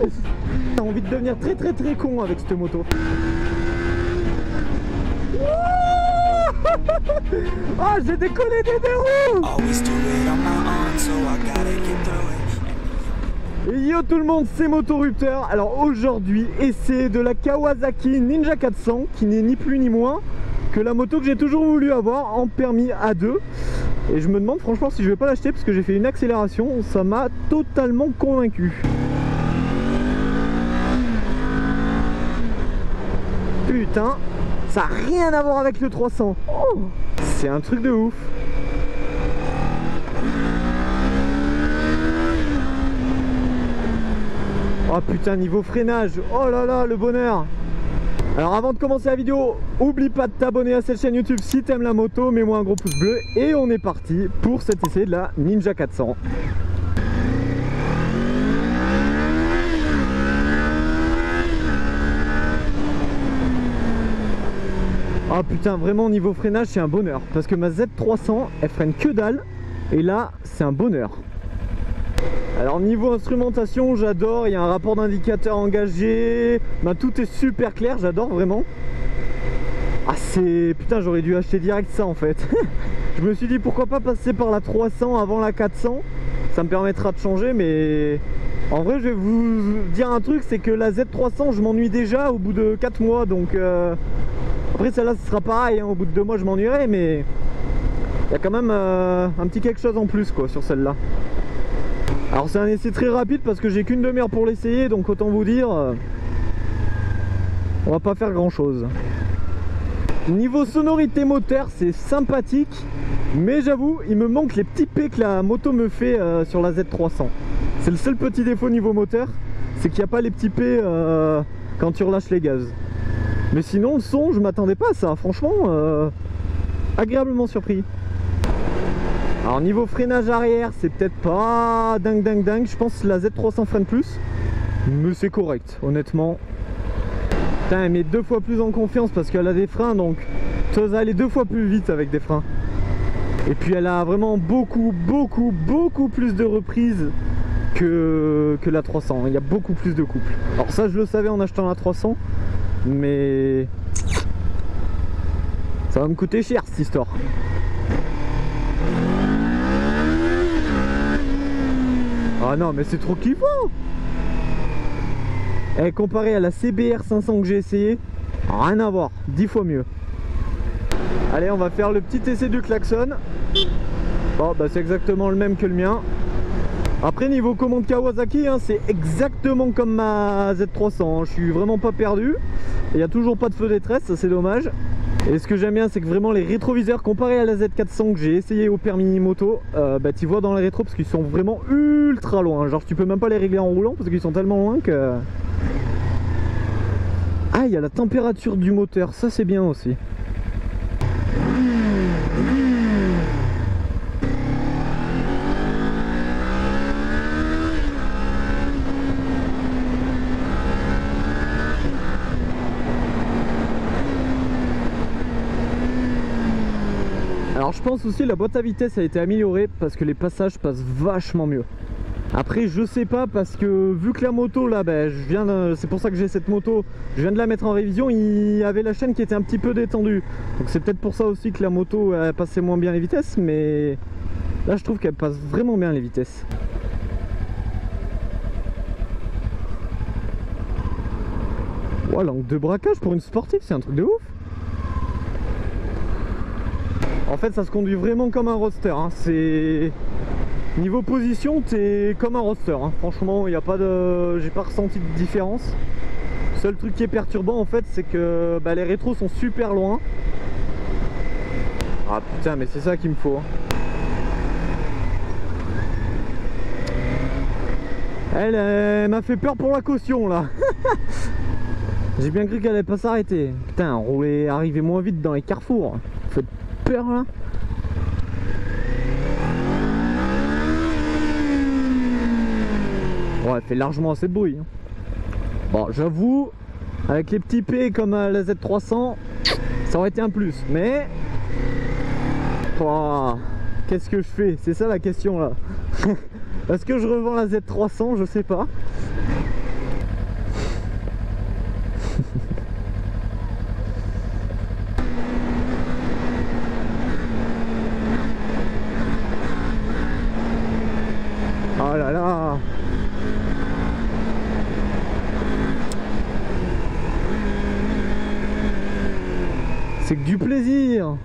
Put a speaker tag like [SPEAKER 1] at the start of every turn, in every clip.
[SPEAKER 1] J'ai envie de devenir très con avec cette moto. Ah, j'ai décollé des deux roues. Yo tout le monde, c'est Motorupteur. Alors aujourd'hui, essai de la Kawasaki Ninja 400, qui n'est ni plus ni moins que la moto que j'ai toujours voulu avoir en permis A2. Et je me demande franchement si je vais pas l'acheter parce que j'ai fait une accélération, ça m'a totalement convaincu. Putain, ça n'a rien à voir avec le 300. Oh, c'est un truc de ouf. Oh putain, niveau freinage, oh là là, le bonheur. Alors avant de commencer la vidéo, oublie pas de t'abonner à cette chaîne YouTube si t'aimes la moto, mets-moi un gros pouce bleu et on est parti pour cet essai de la Ninja 400. Oh putain, vraiment niveau freinage c'est un bonheur parce que ma Z300 elle freine que dalle et là c'est un bonheur. Alors niveau instrumentation j'adore, il y a un rapport d'indicateur engagé, ben, tout est super clair, j'adore vraiment. Ah c'est... putain j'aurais dû acheter direct ça en fait. Je me suis dit pourquoi pas passer par la 300 avant la 400, ça me permettra de changer mais... En vrai je vais vous dire un truc, c'est que la Z300 je m'ennuie déjà au bout de 4 mois donc... Après celle-là ce sera pareil, hein. Au bout de 2 mois je m'ennuierai mais... Il y a quand même un petit quelque chose en plus quoi sur celle-là. Alors c'est un essai très rapide parce que j'ai qu'une demi-heure pour l'essayer, donc autant vous dire on va pas faire grand chose. Niveau sonorité moteur c'est sympathique, mais j'avoue il me manque les petits P que la moto me fait sur la Z300. C'est le seul petit défaut niveau moteur, c'est qu'il n'y a pas les petits P quand tu relâches les gaz. Mais sinon le son je m'attendais pas à ça, franchement agréablement surpris. Alors niveau freinage arrière c'est peut-être pas dingue, je pense que la Z300 freine plus, mais c'est correct honnêtement. Putain, elle met 2 fois plus en confiance parce qu'elle a des freins, donc tu vas aller 2 fois plus vite avec des freins. Et puis elle a vraiment beaucoup plus de reprises que la 300, il y a beaucoup plus de couple. Alors ça je le savais en achetant la 300, mais ça va me coûter cher cette histoire. Ah non mais c'est trop kiffant. Et comparé à la CBR 500 que j'ai essayé, rien à voir, 10 fois mieux. Allez on va faire le petit essai du klaxon. Bon bah c'est exactement le même que le mien. Après niveau commande Kawasaki hein, c'est exactement comme ma Z300 hein. Je suis vraiment pas perdu. Il n'y a toujours pas de feu détresse, ça c'est dommage. Et ce que j'aime bien c'est que vraiment les rétroviseurs comparés à la Z400 que j'ai essayé au permis moto, bah tu vois dans les rétros parce qu'ils sont vraiment ultra loin. Genre tu peux même pas les régler en roulant parce qu'ils sont tellement loin que... Ah il y a la température du moteur, ça c'est bien aussi. Alors je pense aussi que la boîte à vitesse a été améliorée parce que les passages passent vachement mieux. Après je sais pas parce que vu que la moto là, bah, c'est pour ça que j'ai cette moto, je viens de la mettre en révision, il y avait la chaîne qui était un petit peu détendue. Donc c'est peut-être pour ça aussi que la moto elle passait moins bien les vitesses, mais là je trouve qu'elle passe vraiment bien les vitesses. Oh, l'angle de braquage pour une sportive c'est un truc de ouf. En fait ça se conduit vraiment comme un roadster hein. C'est... Niveau position t'es comme un roadster hein. Franchement il n'y a pas de... j'ai pas ressenti de différence. Le seul truc qui est perturbant en fait c'est que bah, les rétros sont super loin. Ah putain mais c'est ça qu'il me faut hein. Elle m'a fait peur pour la caution là. J'ai bien cru qu'elle allait pas s'arrêter. Putain rouler, arriver moins vite dans les carrefours, faites peur là. Ouais, elle fait largement assez de bruit hein. Bon j'avoue avec les petits P comme la Z300 ça aurait été un plus, mais oh, qu'est-ce que je fais, c'est ça la question là. Est-ce que je revends la Z300, je sais pas. Oh là là. C'est que du plaisir.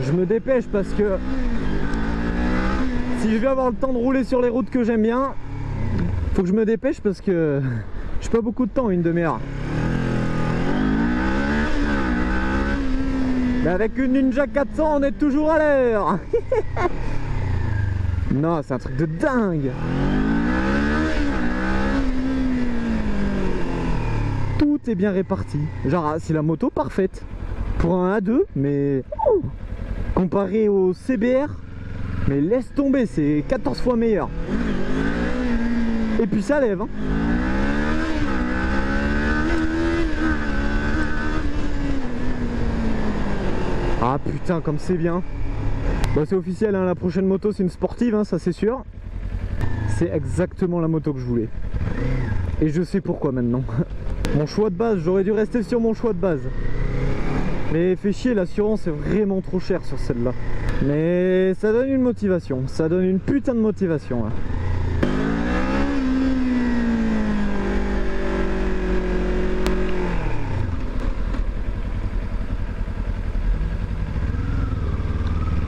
[SPEAKER 1] Je me dépêche parce que si je vais avoir le temps de rouler sur les routes que j'aime bien, faut que je me dépêche parce que j'ai pas beaucoup de temps, une demi-heure. Mais avec une Ninja 400, on est toujours à l'heure. Non, c'est un truc de dingue. Tout est bien réparti. Genre, c'est la moto parfaite pour un A2, mais comparé au CBR, mais laisse tomber, c'est 14 fois meilleur. Et puis ça lève, hein. Ah putain, comme c'est bien. Bon, c'est officiel, hein, la prochaine moto c'est une sportive, hein, ça c'est sûr. C'est exactement la moto que je voulais. Et je sais pourquoi maintenant. Mon choix de base, j'aurais dû rester sur mon choix de base. Mais fait chier, l'assurance est vraiment trop chère sur celle-là. Mais ça donne une motivation, ça donne une putain de motivation. Hein.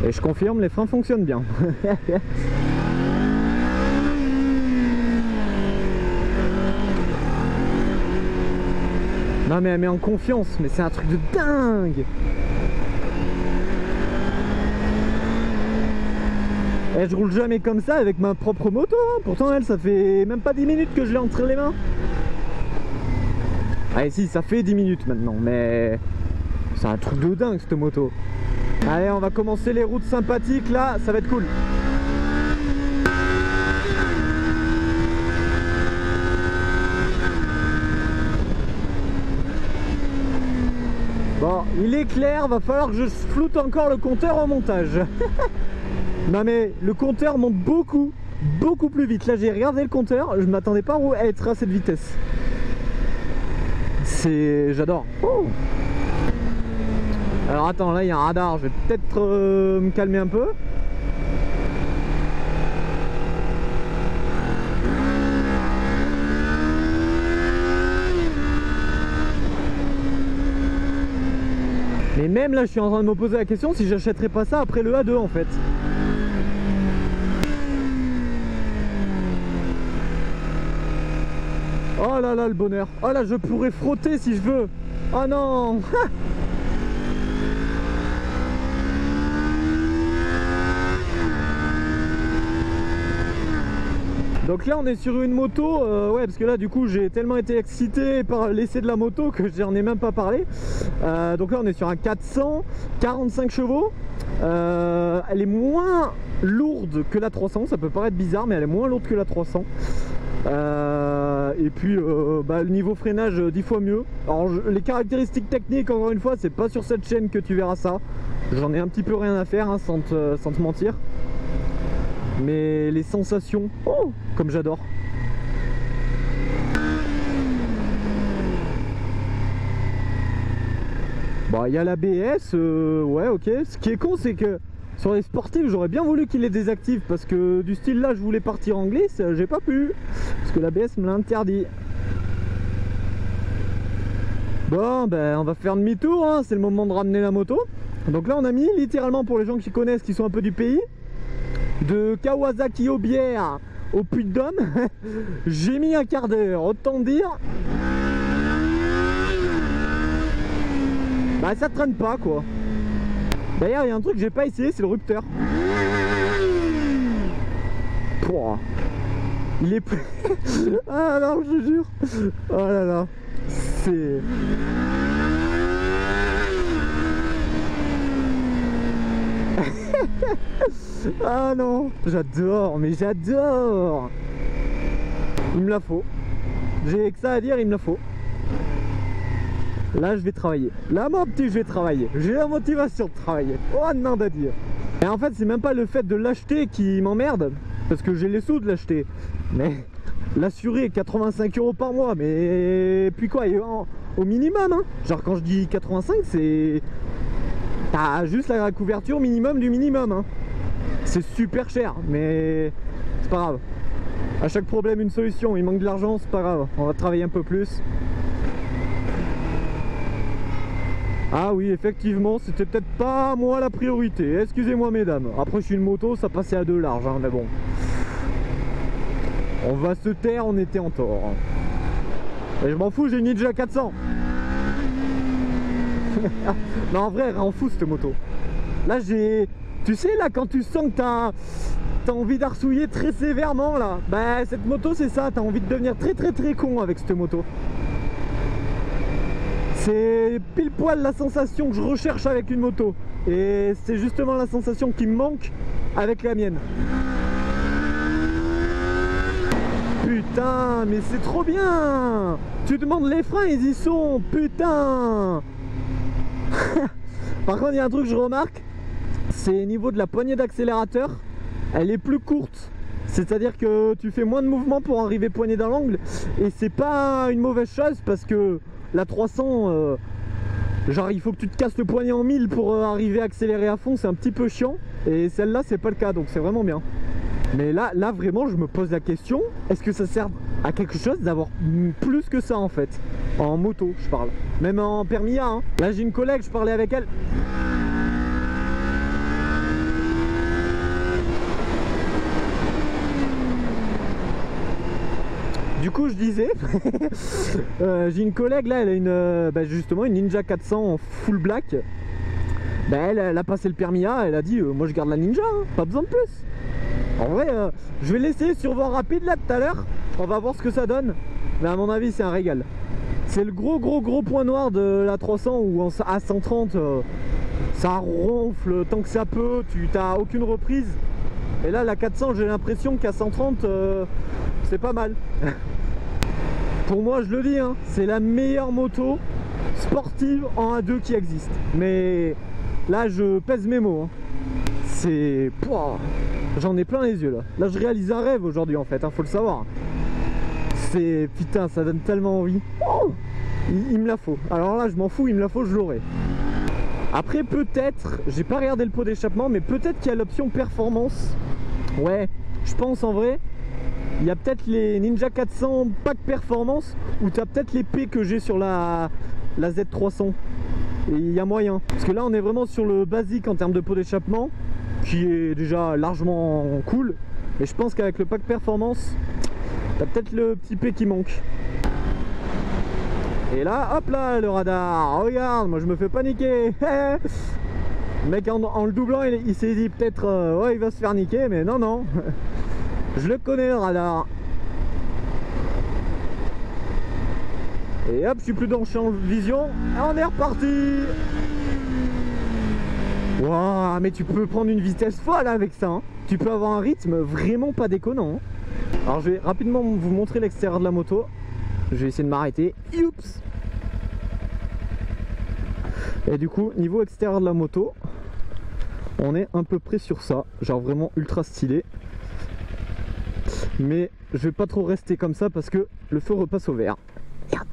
[SPEAKER 1] Et je confirme, les freins fonctionnent bien. Non mais elle met en confiance, mais c'est un truc de dingue. Et je roule jamais comme ça avec ma propre moto, hein. Pourtant elle, ça fait même pas 10 minutes que je l'ai entre les mains. Allez si, ça fait 10 minutes maintenant, mais c'est un truc de dingue cette moto. Allez, on va commencer les routes sympathiques là, ça va être cool. Bon, il est clair, va falloir que je floute encore le compteur en montage. Non mais le compteur monte beaucoup plus vite. Là j'ai regardé le compteur, je m'attendais pas à être à cette vitesse. J'adore. Oh. Alors attends, là il y a un radar, je vais peut-être me calmer un peu. Mais même là je suis en train de me poser la question si j'achèterais pas ça après le A2 en fait. Oh là là le bonheur. Oh là je pourrais frotter si je veux. Oh non. Donc là on est sur une moto, ouais parce que là du coup j'ai tellement été excité par l'essai de la moto que j'en ai même pas parlé. Donc là on est sur un 400, 45 chevaux. Elle est moins lourde que la 300, ça peut paraître bizarre mais elle est moins lourde que la 300. Et puis le niveau freinage 10 fois mieux. Alors les caractéristiques techniques encore une fois c'est pas sur cette chaîne que tu verras ça. J'en ai un petit peu rien à faire hein, sans te mentir. Mais les sensations, oh, comme j'adore. Bon, il y a l'ABS, ouais, ok. Ce qui est con, c'est que sur les sportifs, j'aurais bien voulu qu'il les désactive parce que du style là, je voulais partir en glisse, j'ai pas pu parce que l'ABS me l'a interdit. Bon, ben, on va faire demi-tour, hein, c'est le moment de ramener la moto. Donc là, on a mis littéralement pour les gens qui connaissent, qui sont un peu du pays. De Kawasaki au Bière au Puy-de-Dôme, j'ai mis un quart d'heure, autant dire. Bah ça traîne pas quoi. D'ailleurs il y a un truc que j'ai pas essayé, c'est le rupteur. Pouah. Il est plus... Ah non je jure. Oh là là. C'est... Ah non, j'adore, mais j'adore. Il me la faut. J'ai que ça à dire, il me la faut. Là je vais travailler. Là mon petit je vais travailler. J'ai la motivation de travailler. Oh non à dire. Et en fait c'est même pas le fait de l'acheter qui m'emmerde. Parce que j'ai les sous de l'acheter. Mais l'assurer 85 € par mois. Mais puis quoi, au minimum hein. Genre quand je dis 85 c'est... T'as juste la couverture minimum du minimum hein. C'est super cher, mais c'est pas grave. À chaque problème, une solution. Il manque de l'argent, c'est pas grave. On va travailler un peu plus. Ah oui, effectivement, c'était peut-être pas moi la priorité. Excusez-moi, mesdames. Après, je suis une moto, ça passait à 2 larges, hein, mais bon. On va se taire, on était en tort. Et je m'en fous, j'ai une Ninja 400. Non, en vrai, elle rend fou cette moto. Là, j'ai... Tu sais, là, quand tu sens que t'as envie d'arsouiller très sévèrement, là, bah, cette moto, c'est ça. T'as envie de devenir très con avec cette moto. C'est pile poil la sensation que je recherche avec une moto. Et c'est justement la sensation qui me manque avec la mienne. Putain, mais c'est trop bien. Tu demandes les freins, ils y sont. Putain. Par contre, il y a un truc que je remarque, c'est au niveau de la poignée d'accélérateur, elle est plus courte. C'est-à-dire que tu fais moins de mouvements pour arriver poignée dans l'angle. Et c'est pas une mauvaise chose parce que la 300, genre il faut que tu te casses le poignet en 1000 pour arriver à accélérer à fond, c'est un petit peu chiant. Et celle-là, c'est pas le cas, donc c'est vraiment bien. Mais là vraiment, je me pose la question, est-ce que ça sert à quelque chose d'avoir plus que ça en fait? En moto, je parle. Même en permis A, hein. Là, j'ai une collègue, je parlais avec elle. Du coup, je disais, j'ai une collègue là, elle a justement une Ninja 400 en full black. Bah, elle a passé le permis A, elle a dit moi je garde la Ninja, hein, pas besoin de plus. En vrai, je vais l'essayer sur voie rapide là tout à l'heure, on va voir ce que ça donne. Mais à mon avis, c'est un régal. C'est le gros point noir de la 300 où à 130, ça ronfle tant que ça peut, tu n'as aucune reprise. Et là, la 400, j'ai l'impression qu'à 130, c'est pas mal. Pour moi, je le dis, hein, c'est la meilleure moto sportive en A2 qui existe. Mais là, je pèse mes mots. Hein. C'est... J'en ai plein les yeux là. Là, je réalise un rêve aujourd'hui en fait, hein, faut le savoir. C'est... Putain, ça donne tellement envie. Oh, il me la faut. Alors là, je m'en fous, il me la faut, je l'aurai. Après, peut-être, j'ai pas regardé le pot d'échappement, mais peut-être qu'il y a l'option performance. Ouais, je pense en vrai. Il y a peut-être les Ninja 400 pack performance ou tu as peut-être les P que j'ai sur la Z300. Et il y a moyen. Parce que là, on est vraiment sur le basique en termes de pot d'échappement, qui est déjà largement cool. Et je pense qu'avec le pack performance, tu as peut-être le petit P qui manque. Et là, hop là, le radar. Regarde, moi je me fais paniquer. Le mec en le doublant, il s'est dit peut-être ouais, il va se faire niquer, mais non, non. Je le connais le radar. Et hop, je suis plus dans le champ de vision. Et on est reparti. Waouh, mais tu peux prendre une vitesse folle avec ça. Hein. Tu peux avoir un rythme vraiment pas déconnant. Hein. Alors je vais rapidement vous montrer l'extérieur de la moto. Je vais essayer de m'arrêter. Youps. Et du coup, niveau extérieur de la moto, on est à peu près sur ça. Genre vraiment ultra stylé. Mais je vais pas trop rester comme ça parce que le feu repasse au vert. Merde.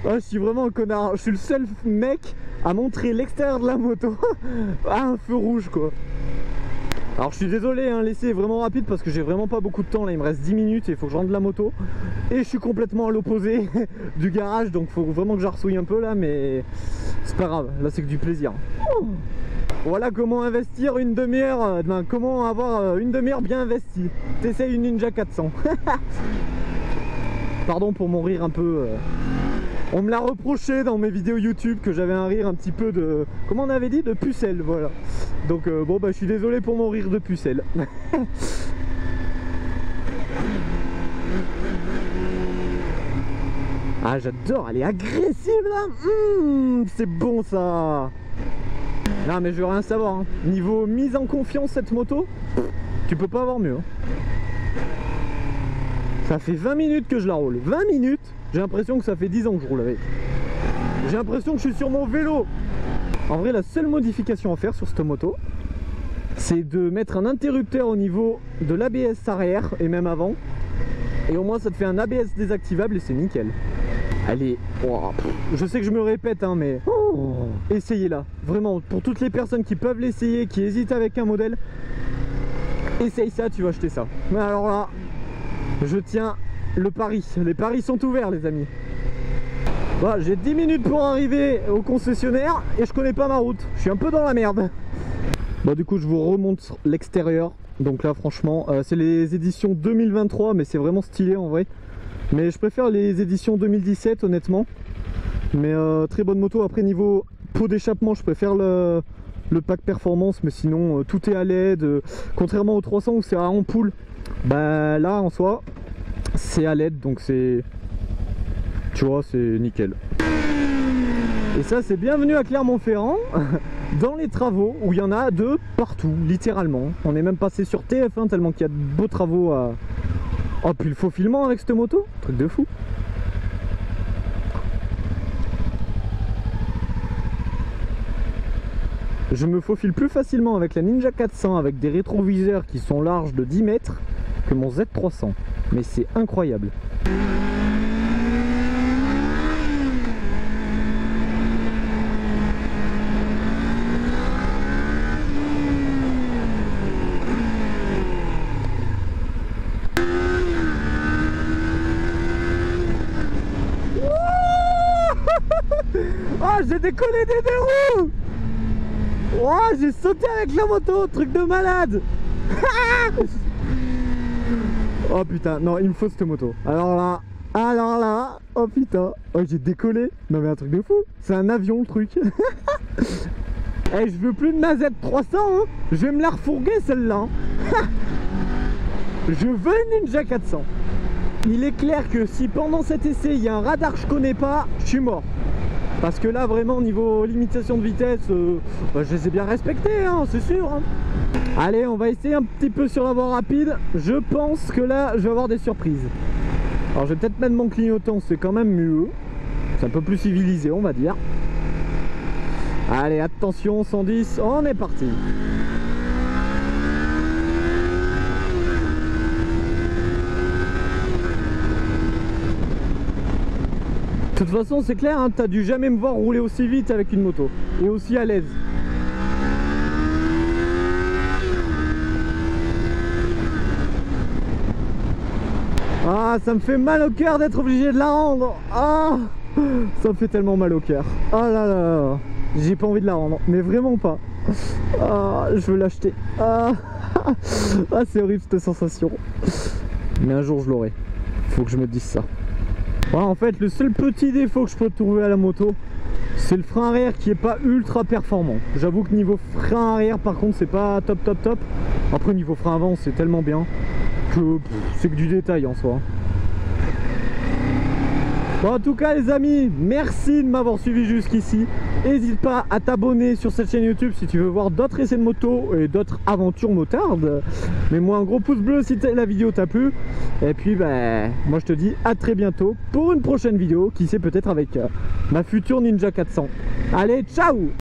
[SPEAKER 1] Oh, je suis vraiment un connard. Je suis le seul mec à montrer l'extérieur de la moto à un feu rouge quoi. Alors je suis désolé, hein, l'essai est vraiment rapide parce que j'ai vraiment pas beaucoup de temps là, il me reste 10 minutes et il faut que je rentre la moto. Et je suis complètement à l'opposé du garage, donc faut vraiment que j'arsouille un peu là, mais c'est pas grave, là c'est que du plaisir. Oh, voilà comment investir une demi-heure, comment avoir une demi-heure bien investie. T'essayes une Ninja 400. Pardon pour mon rire un peu... On me l'a reproché dans mes vidéos YouTube que j'avais un rire un petit peu de... Comment on avait dit? De pucelle, voilà. Donc bon bah je suis désolé pour mon rire de pucelle. Ah j'adore, elle est agressive là. C'est bon ça. Non mais je veux rien savoir. Hein. Niveau mise en confiance cette moto, tu peux pas avoir mieux. Hein. Ça fait 20 minutes que je la roule. 20 minutes. J'ai l'impression que ça fait 10 ans que je roule avec. J'ai l'impression que je suis sur mon vélo. En vrai, la seule modification à faire sur cette moto, c'est de mettre un interrupteur au niveau de l'ABS arrière et même avant. Et au moins, ça te fait un ABS désactivable et c'est nickel. Elle est... Oh, je sais que je me répète, hein, mais... Oh, essayez-la. Vraiment, pour toutes les personnes qui peuvent l'essayer, qui hésitent avec un modèle, essaye ça, tu vas acheter ça. Mais alors là, je tiens le pari. Les paris sont ouverts, les amis. Voilà, j'ai 10 minutes pour arriver au concessionnaire et je connais pas ma route. Je suis un peu dans la merde. Bon, du coup, je vous remonte l'extérieur. Donc là, franchement, c'est les éditions 2023, mais c'est vraiment stylé en vrai. Mais je préfère les éditions 2017, honnêtement. Mais très bonne moto. Après, niveau pot d'échappement, je préfère le pack performance, mais sinon tout est à LED. Contrairement au 300 où c'est à ampoule, bah là en soi c'est à LED, donc c'est, tu vois, c'est nickel. Et ça, c'est bienvenue à Clermont-Ferrand dans les travaux où il y en a de partout, littéralement. On est même passé sur TF1 tellement qu'il y a de beaux travaux à... Oh, puis le faufilement avec cette moto, truc de fou. Je me faufile plus facilement avec la Ninja 400 avec des rétroviseurs qui sont larges de 10 mètres que mon Z300. Mais c'est incroyable. Oh, j'ai décollé des deux roues. Oh, j'ai sauté avec la moto, truc de malade. Oh putain, non, il me faut cette moto. Alors là, oh putain. Oh, j'ai décollé. Non mais un truc de fou. C'est un avion le truc. Eh, je veux plus de ma Z300, hein. Je vais me la refourguer celle-là. Je veux une Ninja 400. Il est clair que si pendant cet essai il y a un radar que je connais pas, je suis mort. Parce que là vraiment niveau limitation de vitesse, bah, je les ai bien respectés, hein, c'est sûr, hein. Allez, on va essayer un petit peu sur la voie rapide. Je pense que là je vais avoir des surprises. Alors je vais peut-être mettre mon clignotant, c'est quand même mieux. C'est un peu plus civilisé, on va dire. Allez, attention, 110, on est parti. De toute façon, c'est clair, hein, t'as dû jamais me voir rouler aussi vite avec une moto et aussi à l'aise. Ah, ça me fait mal au cœur d'être obligé de la rendre. Ah, ça me fait tellement mal au cœur. Oh là là, j'ai pas envie de la rendre, mais vraiment pas. Ah, je veux l'acheter. Ah, ah c'est horrible cette sensation. Mais un jour je l'aurai. Faut que je me dise ça. Ouais, en fait, le seul petit défaut que je peux trouver à la moto, c'est le frein arrière qui est pas ultra performant. J'avoue que niveau frein arrière, par contre, c'est pas top. Après, niveau frein avant, c'est tellement bien que c'est que du détail en soi. Bon, en tout cas, les amis, merci de m'avoir suivi jusqu'ici. N'hésite pas à t'abonner sur cette chaîne YouTube si tu veux voir d'autres essais de moto et d'autres aventures motardes. Mets-moi un gros pouce bleu si la vidéo t'a plu. Et puis, bah, moi je te dis à très bientôt pour une prochaine vidéo, qui sait peut-être avec ma future Ninja 400. Allez, ciao!